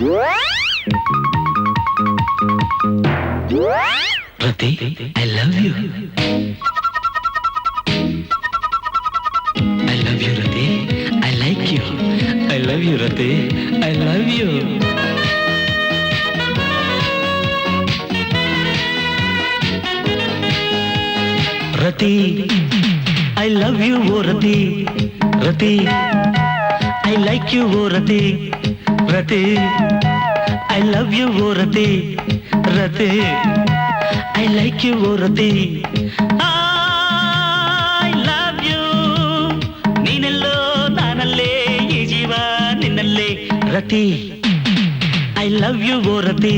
Rati, I love you. I love you, Rati. I like you. I love you, Rati. I love you. Rati, I love you, oh Rati. Rati, I like you, oh Rati. Rati, I love you, oh Rati. Rati, I like you, oh Rati. I love you. Neenello ನಾನಲ್ಲೇ ಈ ಜೀವ ನಿನ್ನಲ್ಲೇ ರತಿ. I love you, oh Rati.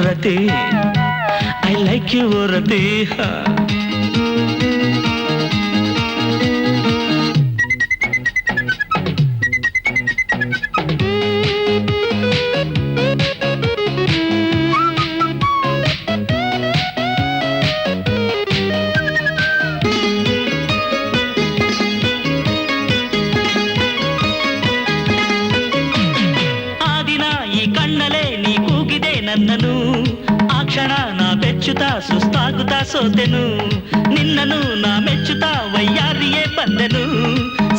Rati, I like you, oh Rati. ನನ್ನನು ಆ ಕ್ಷಣ ನಾ ಬೆಚ್ಚುತ್ತಾ ಸುಸ್ತಾಗುತ್ತಾ ಸೋತೆನು. ನಿನ್ನನು ನಾ ಮೆಚ್ಚುತ್ತಾ ವಯ್ಯಾರಿಯೇ ಬಂದೆನು.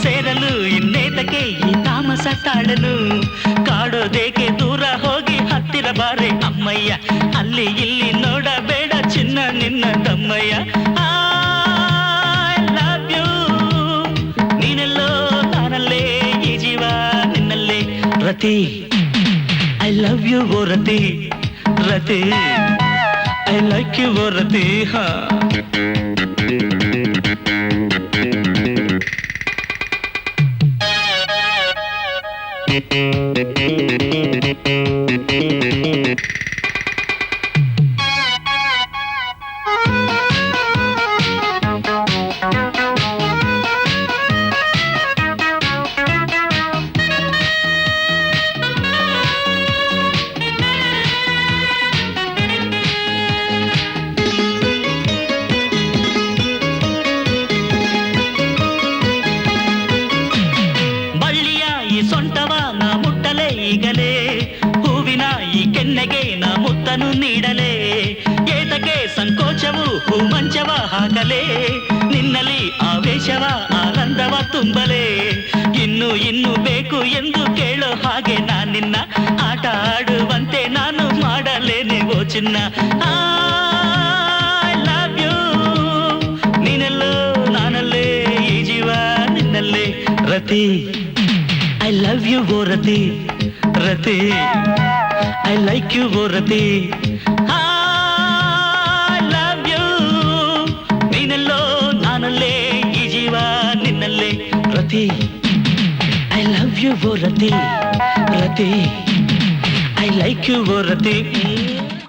ಸೇರಲು ಇನ್ನೇತಕ್ಕೆ ಈ ತಾಮಸ ತಾಳನು. ಕಾಡೋದೇಕೆ ದೂರ ಹೋಗಿ ಹತ್ತಿರ ಬಾರೆ ಅಮ್ಮಯ್ಯ. ಅಲ್ಲಿ ಇಲ್ಲಿ ನೋಡಬೇಡ ಚಿನ್ನ ನಿನ್ನ ತಮ್ಮಯ್ಯ. I love you. ನೀನೆಲ್ಲೋ ನಾನಲ್ಲೇ ಈ ಜೀವ ನಿನ್ನಲ್ಲೇ ರತಿ. I love you, oh Rati. Rati, I like you, oh Rati. ಸೊಂಟವ ನಾ ಮುಟ್ಟಲೆ ಈಗಲೇ. ಹೂವಿನ ಈ ಕೆನ್ನೆಗೆ ನಾ ಮುತ್ತನು ನೀಡಲೇ. ಏತಕ್ಕೆ ಸಂಕೋಚವು ಹೂಮಂಚವ ಹಾಕಲೇ. ನಿನ್ನಲ್ಲಿ ಆವೇಶವ ಆನಂದವ ತುಂಬಲೇ. ಇನ್ನು ಇನ್ನು ಬೇಕು ಎಂದು ಕೇಳೋ ಹಾಗೆ ನಾನಿನ್ನ ಆಟ ಆಡುವಂತೆ ನಾನು ಮಾಡಲೇನೆ ಓ ಚಿನ್ನ. I love you. ನೀನೆಲ್ಲೋ ನಾನಲ್ಲೇ ಈ ಜೀವ ನಿನ್ನಲ್ಲೇ ರತಿ. I love you, oh Rati. Rati, I like you, oh Rati. I love you. Neenello ನಾನಲ್ಲೇ ಈ ಜೀವ ನಿನ್ನಲ್ಲೇ ರತಿ. I love you, oh Rati. Rati, I like you, oh Rati.